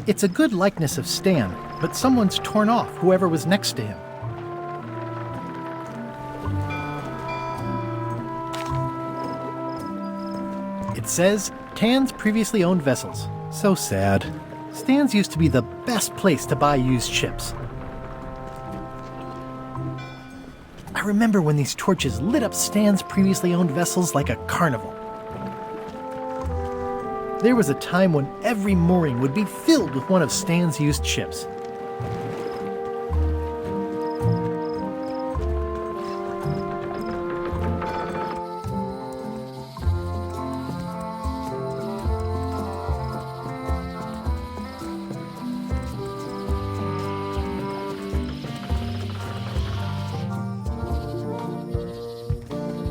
It's a good likeness of Stan, but someone's torn off whoever was next to him. It says, Tan's previously owned vessels. So sad. Stan's used to be the best place to buy used ships. I remember when these torches lit up Stan's previously owned vessels like a carnival. There was a time when every mooring would be filled with one of Stan's used ships.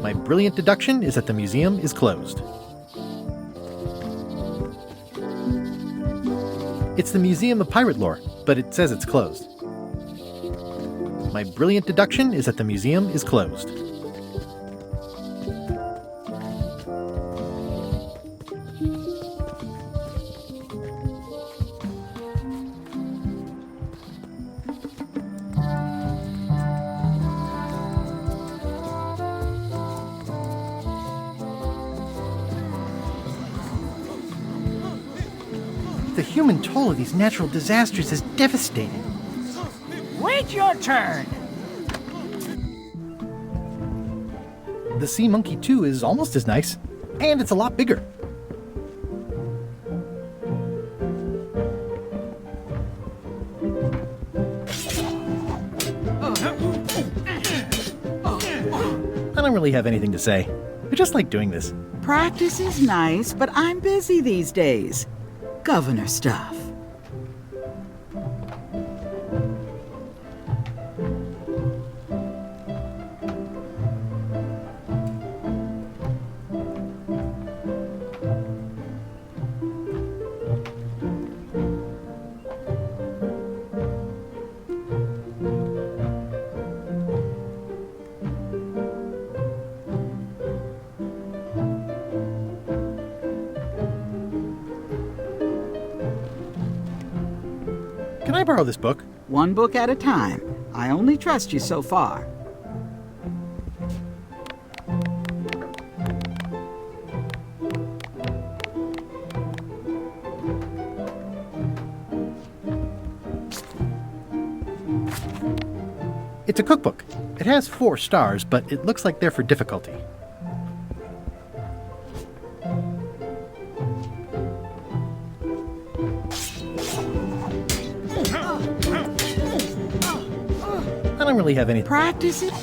My brilliant deduction is that the museum is closed. It's the Museum of Pirate Lore, but it says it's closed. My brilliant deduction is that the museum is closed. The human toll of these natural disasters is devastating. Wait your turn! The Sea Monkey 2 is almost as nice, and it's a lot bigger. I don't really have anything to say. I just like doing this. Practice is nice, but I'm busy these days. Governor stuff. Can I borrow this book? One book at a time. I only trust you so far. It's a cookbook. It has 4 stars, but it looks like they're for difficulty. I don't really have any. Practice it.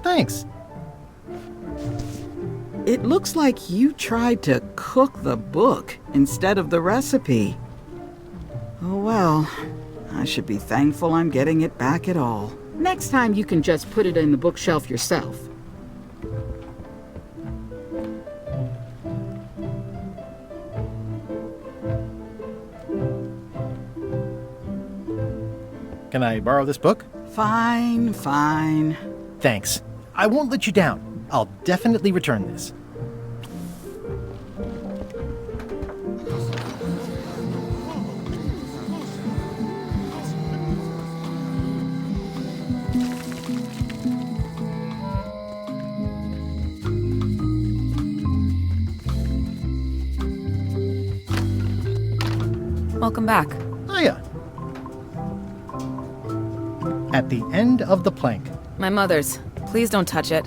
Thanks. It looks like you tried to cook the book instead of the recipe. Oh well, I should be thankful I'm getting it back at all. Next time you can just put it in the bookshelf yourself. Can I borrow this book? Fine, fine. Thanks. I won't let you down. I'll definitely return this. Welcome back. Hiya. At the end of the plank. My mother's. Please don't touch it.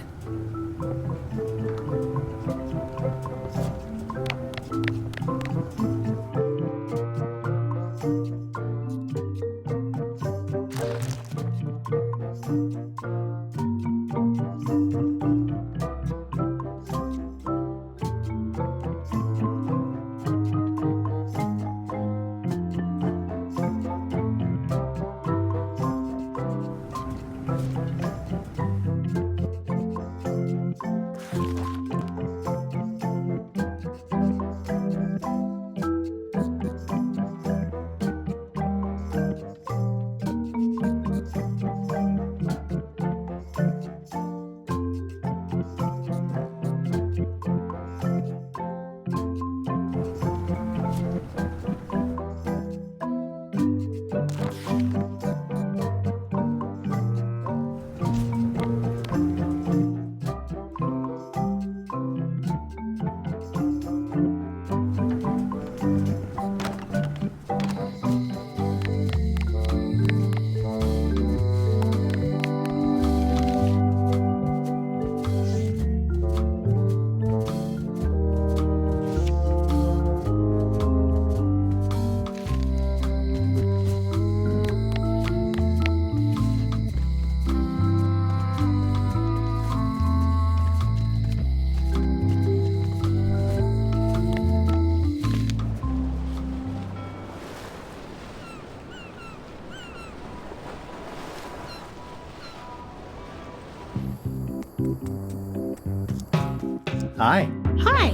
Hi. Hi.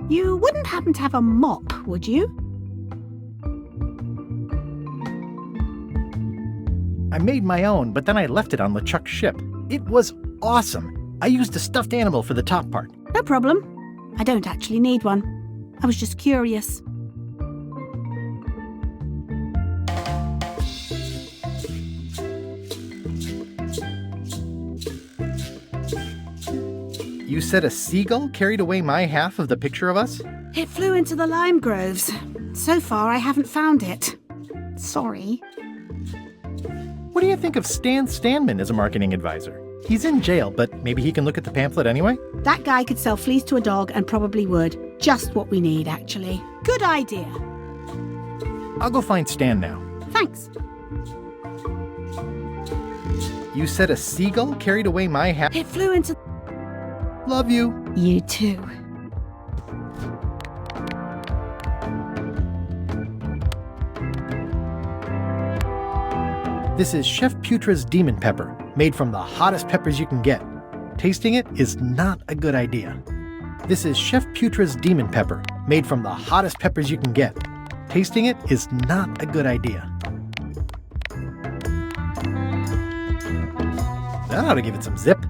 You wouldn't happen to have a mop, would you? I made my own, but then I left it on LeChuck's ship. It was awesome. I used a stuffed animal for the top part. No problem. I don't actually need one. I was just curious. You said a seagull carried away my half of the picture of us? It flew into the lime groves. So far, I haven't found it. Sorry. What do you think of Stan Stanman as a marketing advisor? He's in jail, but maybe he can look at the pamphlet anyway? That guy could sell fleas to a dog and probably would. Just what we need, actually. Good idea. I'll go find Stan now. Thanks. You said a seagull carried away my half. It flew into... Love you. You too. This is Chef Putra's Demon Pepper, made from the hottest peppers you can get. Tasting it is not a good idea. This is Chef Putra's Demon Pepper, made from the hottest peppers you can get. Tasting it is not a good idea. That ought to give it some zip.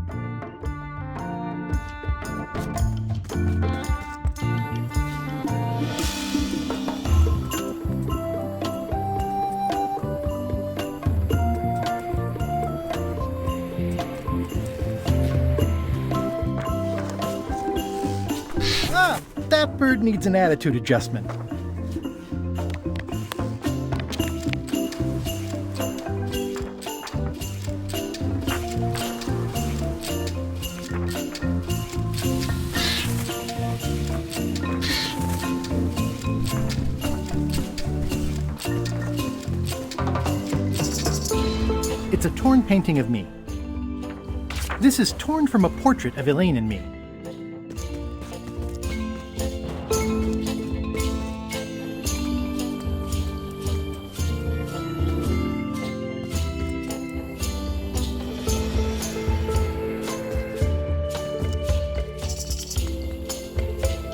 That bird needs an attitude adjustment. It's a torn painting of me. This is torn from a portrait of Elaine and me.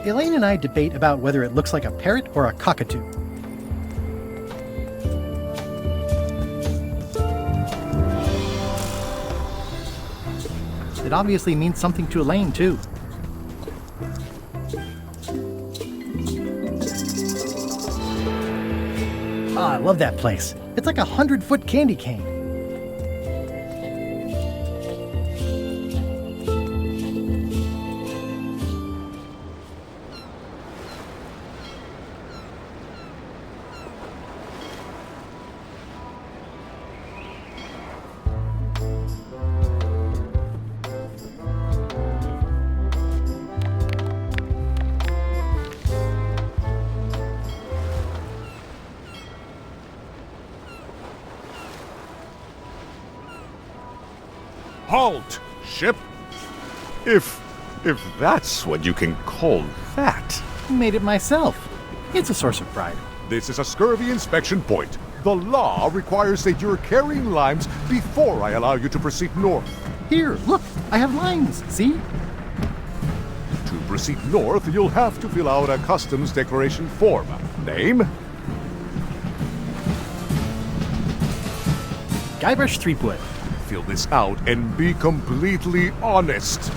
Elaine and I debate about whether it looks like a parrot or a cockatoo. It obviously means something to Elaine, too. Ah, I love that place. It's like a 100-foot candy cane. Halt, ship! If that's what you can call that. Made it myself. It's a source of pride. This is a scurvy inspection point. The law requires that you're carrying limes before I allow you to proceed north. Here, look, I have lines, see? To proceed north, you'll have to fill out a customs declaration form. Name? Guybrush Threepwood. Fill this out and be completely honest.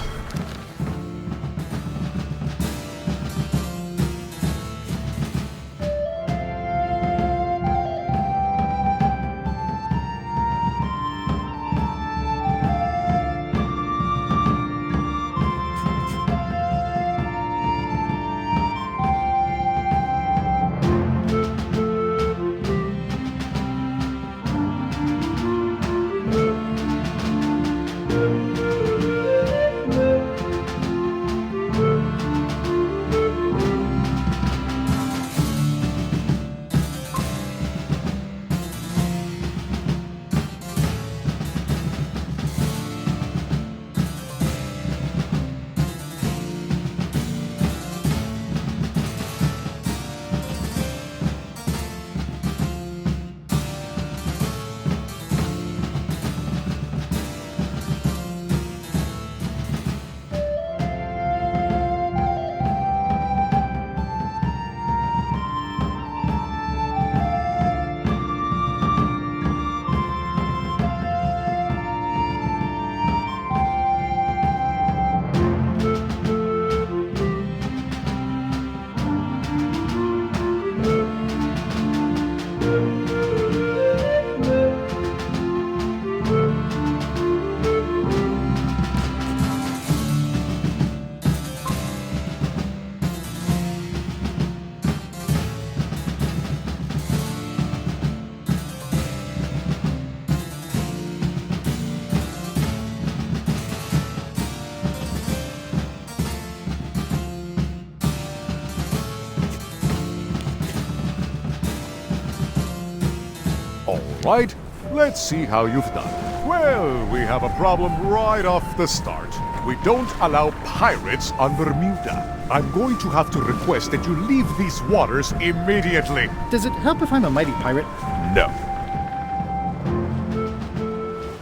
All right, let's see how you've done. Well, we have a problem right off the start. We don't allow pirates on Bermuda. I'm going to have to request that you leave these waters immediately. Does it help if I'm a mighty pirate? No.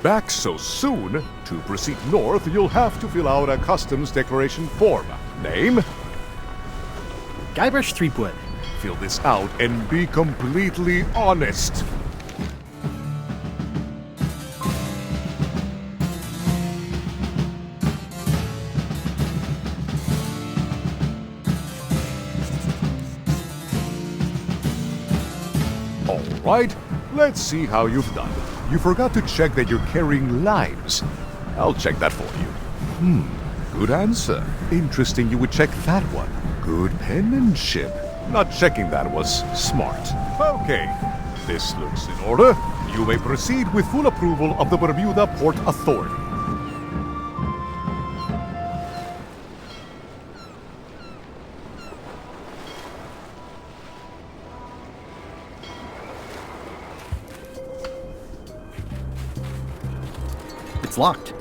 Back so soon? To proceed north, you'll have to fill out a customs declaration form. Name? Guybrush Threepwood. Fill this out and be completely honest. All right, let's see how you've done. You forgot to check that you're carrying limes. I'll check that for you. Good answer. Interesting you would check that one. Good penmanship. Not checking that was smart. Okay, this looks in order. You may proceed with full approval of the Bermuda Port Authority. It's locked.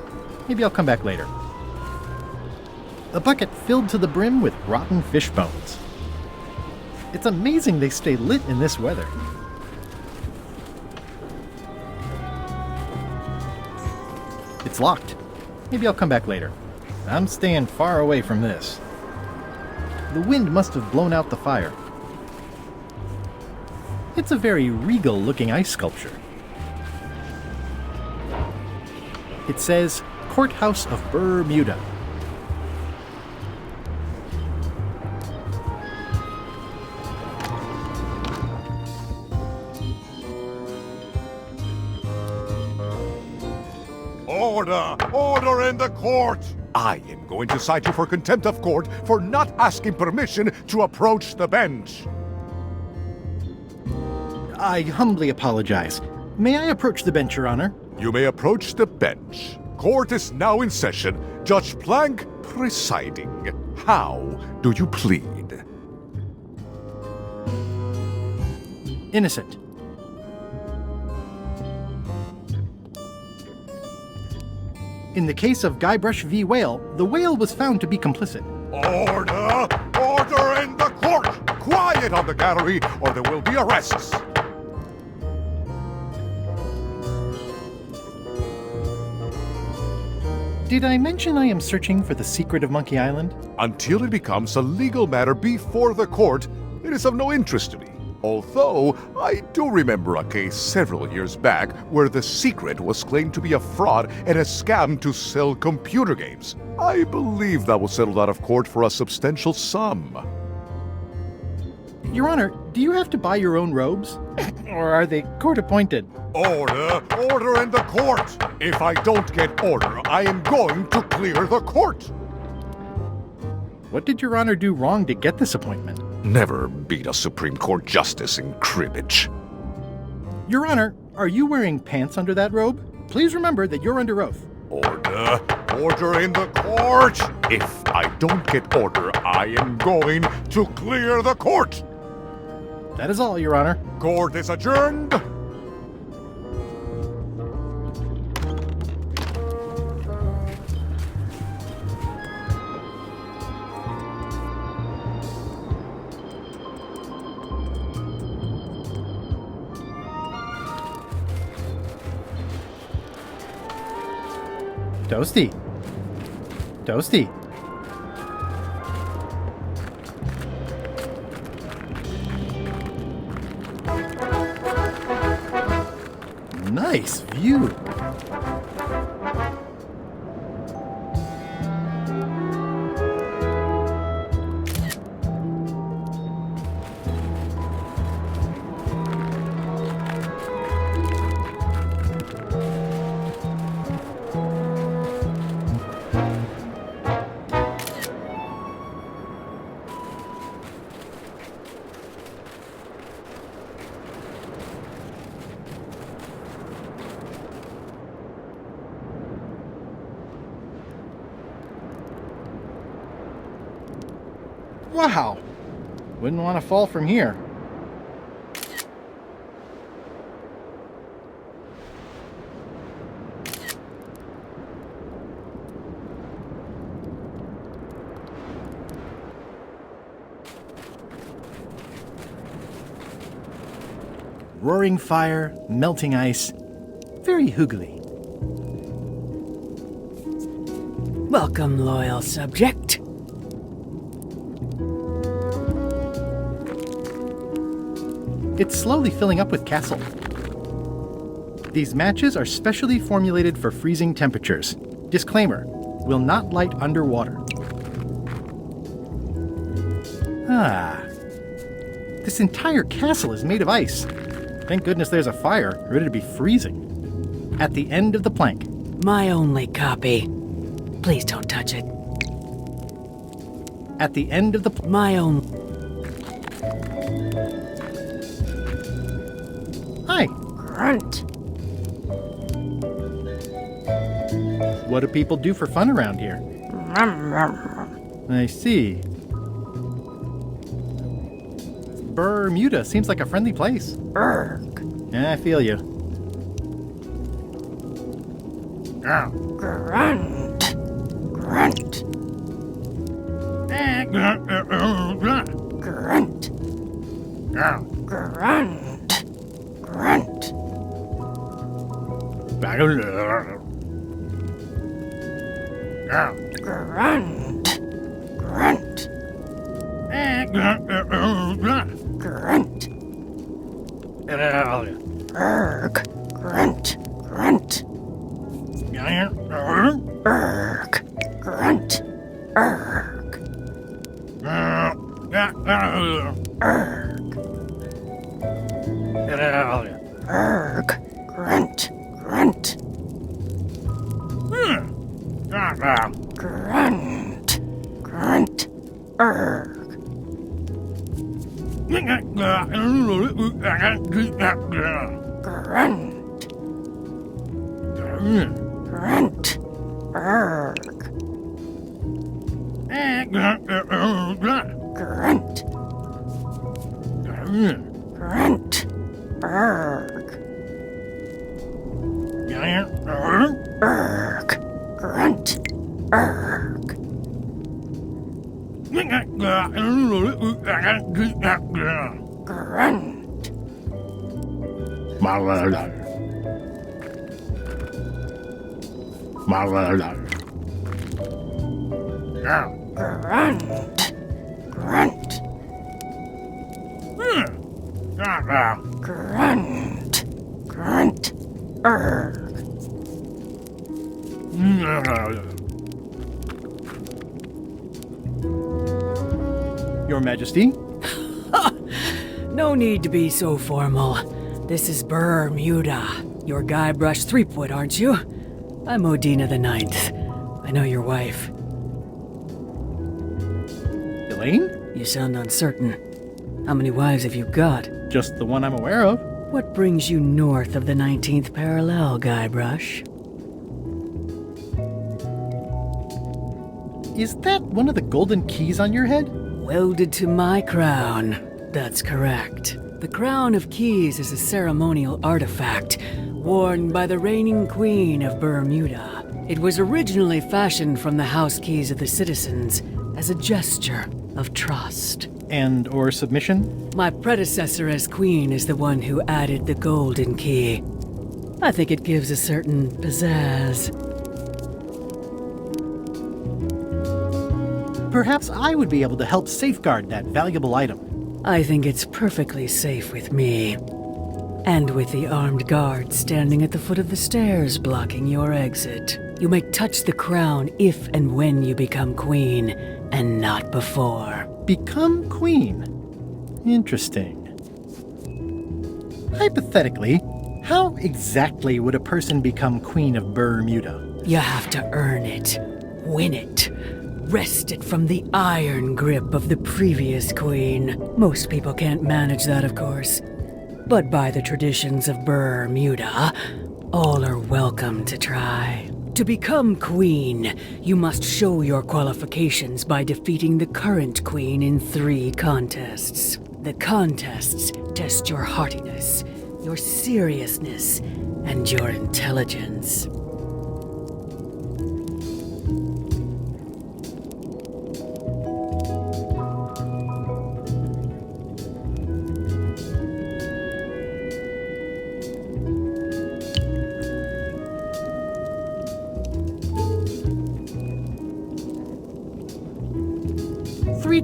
Maybe I'll come back later. A bucket filled to the brim with rotten fish bones. It's amazing they stay lit in this weather. It's locked. Maybe I'll come back later. I'm staying far away from this. The wind must have blown out the fire. It's a very regal-looking ice sculpture. It says, Courthouse of Bermuda. Order! Order in the court! I am going to cite you for contempt of court for not asking permission to approach the bench. I humbly apologize. May I approach the bench, Your Honor? You may approach the bench. Court is now in session. Judge Plank presiding. How do you plead? Innocent. In the case of Guybrush v. Whale, the whale was found to be complicit. Order! Order in the court! Quiet on the gallery, or there will be arrests! Did I mention I am searching for the secret of Monkey Island? Until it becomes a legal matter before the court, it is of no interest to me. Although, I do remember a case several years back where the secret was claimed to be a fraud and a scam to sell computer games. I believe that was settled out of court for a substantial sum. Your Honor, do you have to buy your own robes? Or are they court-appointed? Order! Order in the court! If I don't get order, I am going to clear the court! What did Your Honor do wrong to get this appointment? Never beat a Supreme Court justice in cribbage. Your Honor, are you wearing pants under that robe? Please remember that you're under oath. Order! Order in the court! If I don't get order, I am going to clear the court! That is all, Your Honor. Court is adjourned! Toasty. Toasty. Nice view. Wow! Wouldn't want to fall from here. roaring fire, melting ice. Very hoogly. Welcome, loyal subject. It's slowly filling up with castle. These matches are specially formulated for freezing temperatures. Disclaimer, will not light underwater. This entire castle is made of ice. Thank goodness there's a fire, ready to be freezing. At the end of the plank. My only copy. Please don't touch it. At the end of the My own. Hi. Grunt. What do people do for fun around here? I see. Bermuda seems like a friendly place. Yeah, I feel you. Grunt. Grunt. Grunt. Grunt. Grunt. Grunt. Grunt. Grunt. Erg. Grunt. Grunt. Erg. Grunt. Erg. Erg. Grunt. Grunt. Grunt. Grunt. Erg. Grunt. Grunt. Erg. Grunt. Grunt. Erg. Erg. Grunt. Erg. Grunt. Grunt. Grunt. Grunt. Grunt. Erg. Your Majesty? No need to be so formal. This is Bermuda. You're Guybrush Threepwood, aren't you? I'm Odina the Ninth. I know your wife. Elaine? You sound uncertain. How many wives have you got? Just the one I'm aware of. What brings you north of the 19th parallel, Guybrush? Is that one of the golden keys on your head? Welded to my crown. That's correct. The Crown of Keys is a ceremonial artifact worn by the reigning queen of Bermuda. It was originally fashioned from the house keys of the citizens as a gesture of trust. And or submission? My predecessor as queen is the one who added the golden key. I think it gives a certain pizzazz. Perhaps I would be able to help safeguard that valuable item. I think it's perfectly safe with me. And with the armed guard standing at the foot of the stairs blocking your exit. You may touch the crown if and when you become queen, and not before. Become queen? Interesting. Hypothetically, how exactly would a person become queen of Bermuda? You have to earn it, win it, wrest it from the iron grip of the previous queen. Most people can't manage that, of course. But by the traditions of Bermuda, all are welcome to try. To become queen, you must show your qualifications by defeating the current queen in 3 contests. The contests test your heartiness, your seriousness, and your intelligence.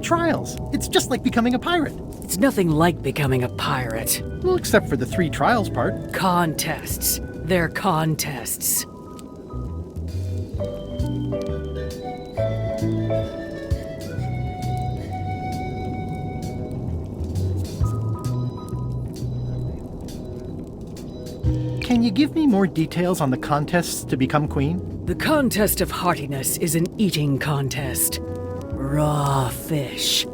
trials. It's just like becoming a pirate. It's nothing like becoming a pirate. Well, except for the 3 trials part. Contests. They're contests. Can you give me more details on the contests to become queen? The contest of heartiness is an eating contest. Raw fish.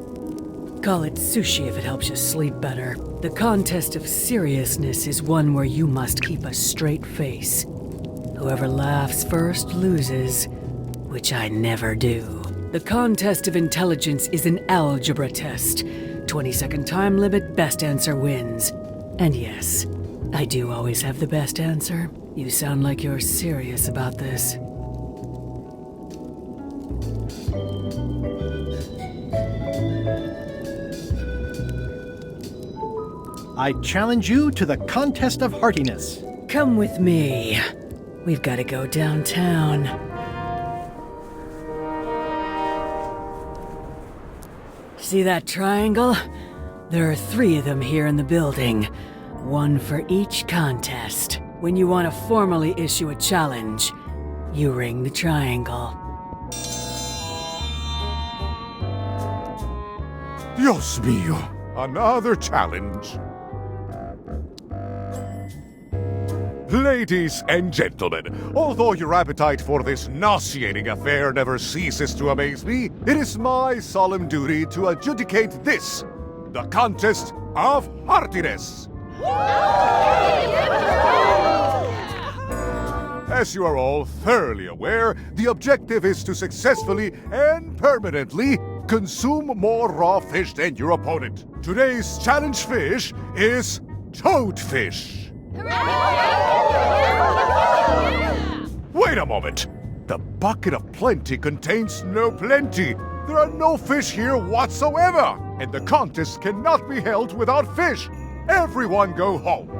Call it sushi if it helps you sleep better. The contest of seriousness is one where you must keep a straight face. Whoever laughs first loses, which I never do. The contest of intelligence is an algebra test. 20-second time limit, best answer wins. And yes, I do always have the best answer. You sound like you're serious about this. I challenge you to the contest of heartiness. Come with me. We've got to go downtown. See that triangle? There are 3 of them here in the building. 1 for each contest. When you want to formally issue a challenge, you ring the triangle. Dios mío, another challenge. Ladies and gentlemen, although your appetite for this nauseating affair never ceases to amaze me, it is my solemn duty to adjudicate this, the contest of heartiness. As you are all thoroughly aware, the objective is to successfully and permanently consume more raw fish than your opponent. Today's challenge fish is toadfish. Wait a moment! The bucket of plenty contains no plenty. There are no fish here whatsoever, and the contest cannot be held without fish. Everyone go home.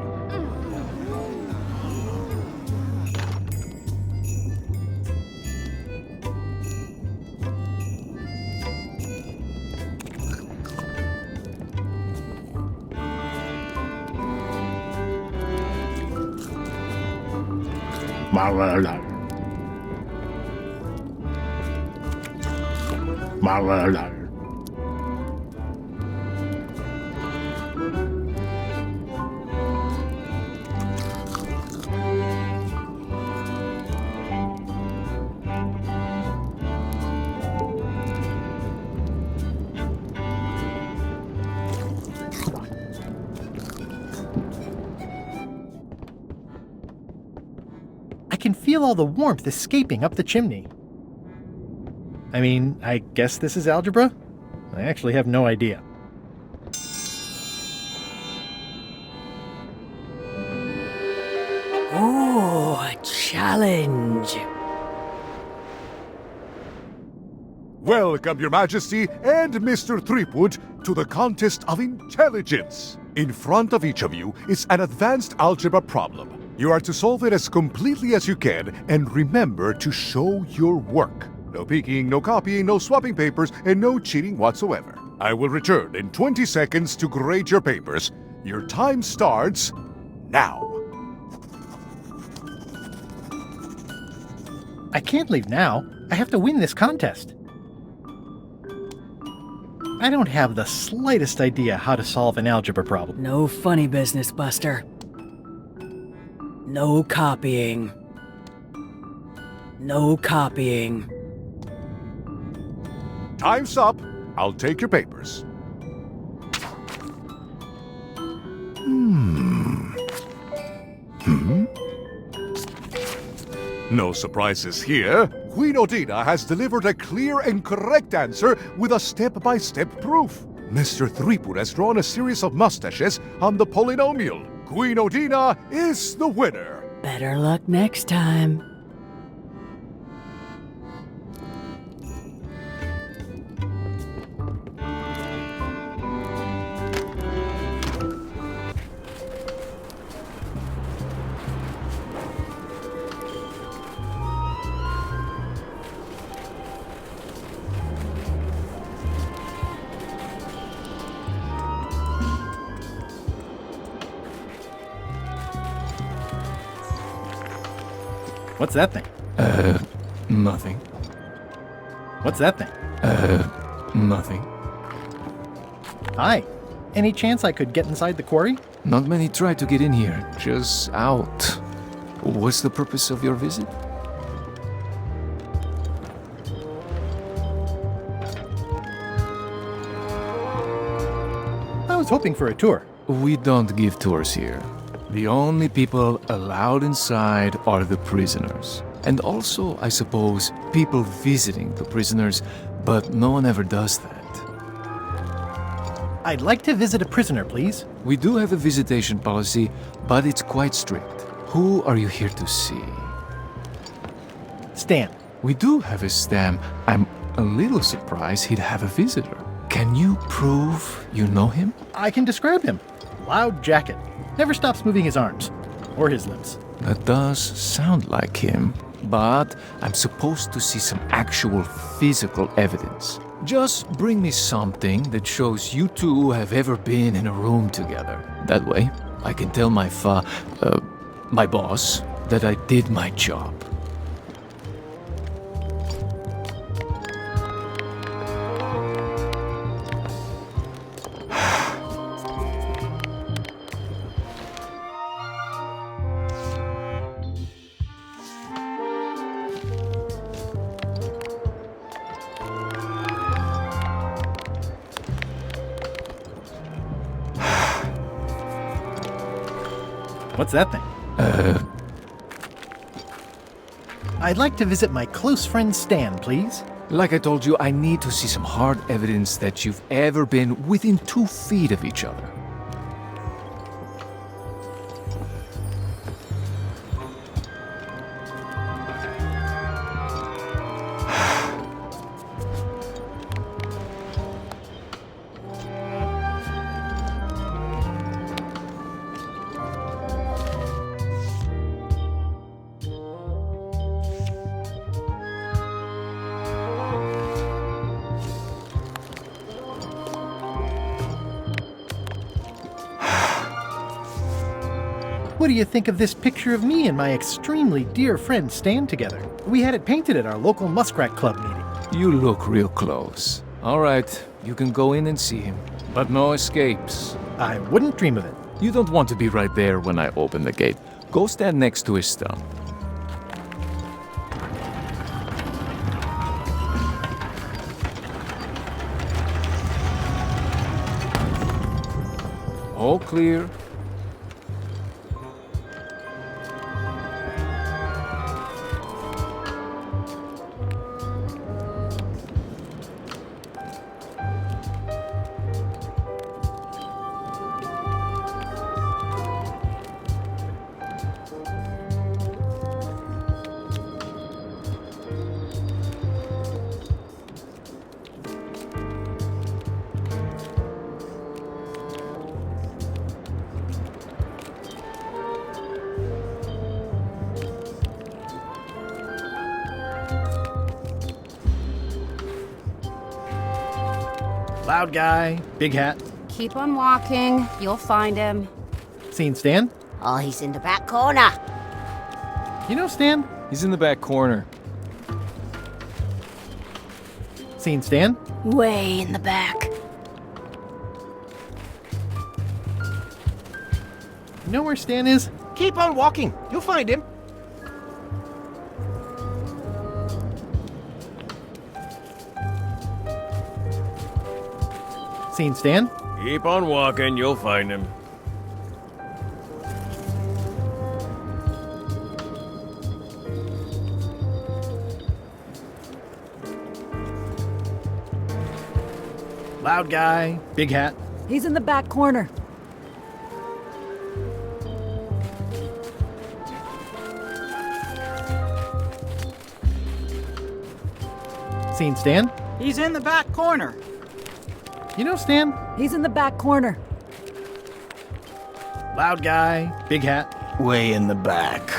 I can feel all the warmth escaping up the chimney. I mean, I guess this is algebra? I actually have no idea. Ooh, a challenge. Welcome, Your Majesty and Mr. Threepwood, to the contest of intelligence. In front of each of you is an advanced algebra problem. You are to solve it as completely as you can, and remember to show your work. No peeking, no copying, no swapping papers, and no cheating whatsoever. I will return in 20 seconds to grade your papers. Your time starts now. I can't leave now. I have to win this contest. I don't have the slightest idea how to solve an algebra problem. No funny business, Buster. No copying. No copying. Time's up. I'll take your papers. No surprises here. Queen Odina has delivered a clear and correct answer with a step-by-step proof. Mr. Threepwood has drawn a series of mustaches on the polynomial. Queen Odina is the winner. Better luck next time. What's that thing? Nothing. What's that thing? Nothing. Hi. Any chance I could get inside the quarry? Not many try to get in here, just out. What's the purpose of your visit? I was hoping for a tour. We don't give tours here. The only people allowed inside are the prisoners. And also, I suppose, people visiting the prisoners, but no one ever does that. I'd like to visit a prisoner, please. We do have a visitation policy, but it's quite strict. Who are you here to see? Stan. We do have a Stan. I'm a little surprised he'd have a visitor. Can you prove you know him? I can describe him. Loud jacket. Never stops moving his arms. Or his lips. That does sound like him. But I'm supposed to see some actual physical evidence. Just bring me something that shows you two have ever been in a room together. That way, I can tell my boss that I did my job. What's that thing? I'd like to visit my close friend Stan, please. Like I told you, I need to see some hard evidence that you've ever been within 2 feet of each other. What do you think of this picture of me and my extremely dear friend Stan together? We had it painted at our local Muskrat Club meeting. You look real close. All right, you can go in and see him. But no escapes. I wouldn't dream of it. You don't want to be right there when I open the gate. Go stand next to his stump. All clear. Loud guy, big hat. Keep on walking. You'll find him. Seen Stan? Oh, he's in the back corner. You know Stan? He's in the back corner. Seen Stan? Way in the back. You know where Stan is? Keep on walking. You'll find him. Seen Stan? Keep on walking. You'll find him. Loud guy, big hat. He's in the back corner. Seen Stan? He's in the back corner. You know Stan? He's in the back corner. Loud guy, big hat. Way in the back.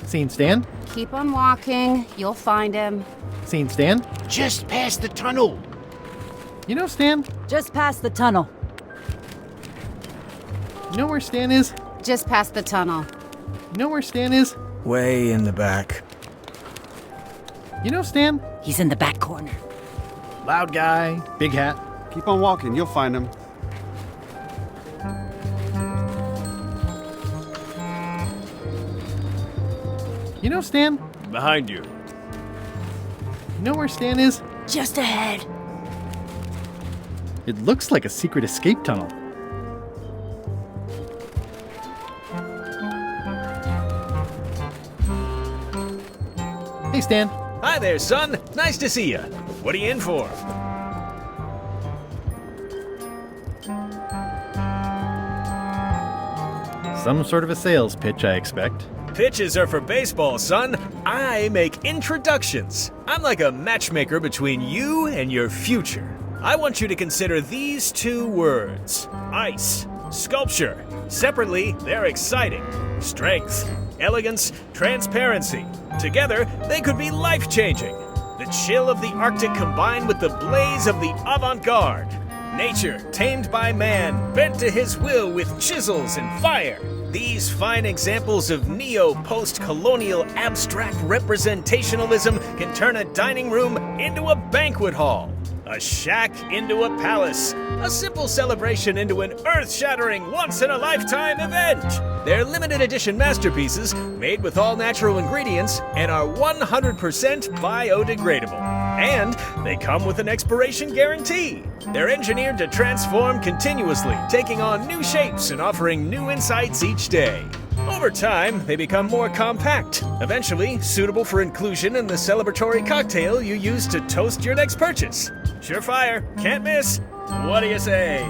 Seen Stan? Keep on walking. You'll find him. Seen Stan? Just past the tunnel. You know Stan? Just past the tunnel. You know where Stan is? Just past the tunnel. You know where Stan is? Way in the back. You know Stan? He's in the back corner. Loud guy, big hat. Keep on walking, you'll find him. You know Stan? Behind you. You know where Stan is? Just ahead. It looks like a secret escape tunnel. Hey Stan. Hi there, son. Nice to see you. What are you in for? Some sort of a sales pitch, I expect. Pitches are for baseball, son. I make introductions. I'm like a matchmaker between you and your future. I want you to consider these two words: ice, sculpture. Separately, they're exciting. Strength, elegance, transparency. Together, they could be life-changing. The chill of the Arctic combined with the blaze of the avant-garde. Nature, tamed by man, bent to his will with chisels and fire. These fine examples of neo-post-colonial abstract representationalism can turn a dining room into a banquet hall, a shack into a palace, a simple celebration into an earth-shattering, once-in-a-lifetime event. They're limited edition masterpieces made with all natural ingredients and are 100% biodegradable. And they come with an expiration guarantee. They're engineered to transform continuously, taking on new shapes and offering new insights each day. Over time, they become more compact, eventually suitable for inclusion in the celebratory cocktail you use to toast your next purchase. Surefire, can't miss. What do you say?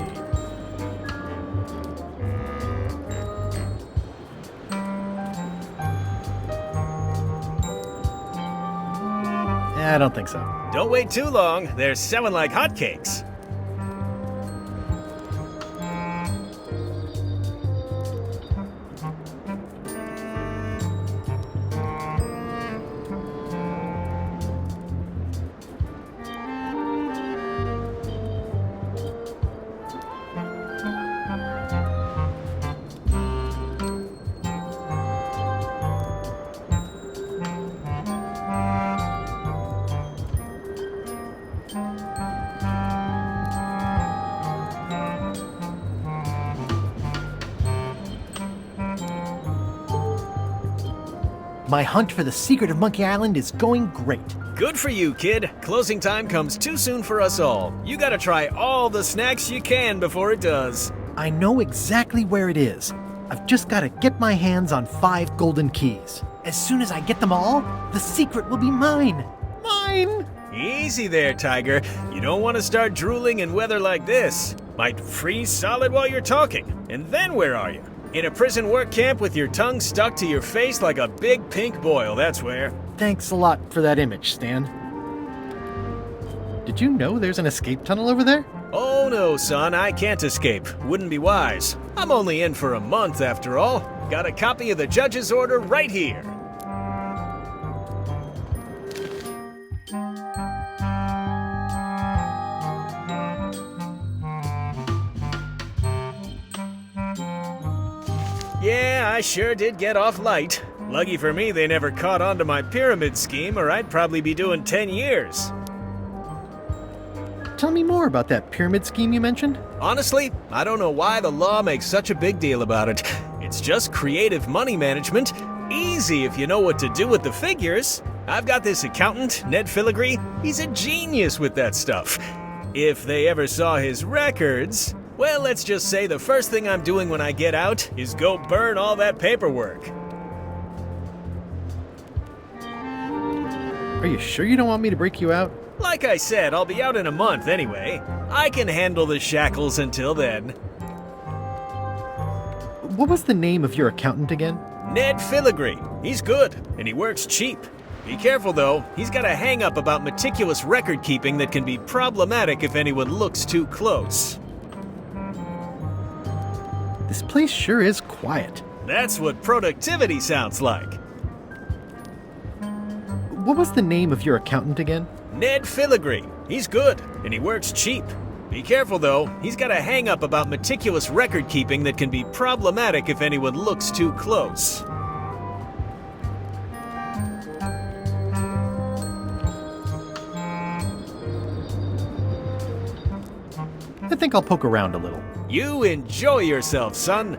I don't think so. Don't wait too long, they're selling like hotcakes. My hunt for the secret of Monkey Island is going great. Good for you, kid. Closing time comes too soon for us all. You gotta try all the snacks you can before it does. I know exactly where it is. I've just got to get my hands on 5 golden keys. As soon as I get them all, the secret will be mine. Mine! Easy there, Tiger. You don't want to start drooling in weather like this. Might freeze solid while you're talking. And then where are you? In a prison work camp with your tongue stuck to your face like a big pink boil, that's where. Thanks a lot for that image, Stan. Did you know there's an escape tunnel over there? Oh no, son, I can't escape. Wouldn't be wise. I'm only in for a month after all. Got a copy of the judge's order right here. Yeah, I sure did get off light. Lucky for me, they never caught on to my pyramid scheme, or I'd probably be doing 10 years. Tell me more about that pyramid scheme you mentioned. Honestly, I don't know why the law makes such a big deal about it. It's just creative money management. Easy if you know what to do with the figures. I've got this accountant, Ned Filigree. He's a genius with that stuff. If they ever saw his records... Well, let's just say the first thing I'm doing when I get out is go burn all that paperwork. Are you sure you don't want me to break you out? Like I said, I'll be out in a month anyway. I can handle the shackles until then. What was the name of your accountant again? Ned Filigree. He's good, and he works cheap. Be careful though, he's got a hang-up about meticulous record-keeping that can be problematic if anyone looks too close. This place sure is quiet. That's what productivity sounds like. What was the name of your accountant again? Ned Filigree. He's good, and he works cheap. Be careful though, he's got a hang-up about meticulous record-keeping that can be problematic if anyone looks too close. I think I'll poke around a little. You enjoy yourself, son.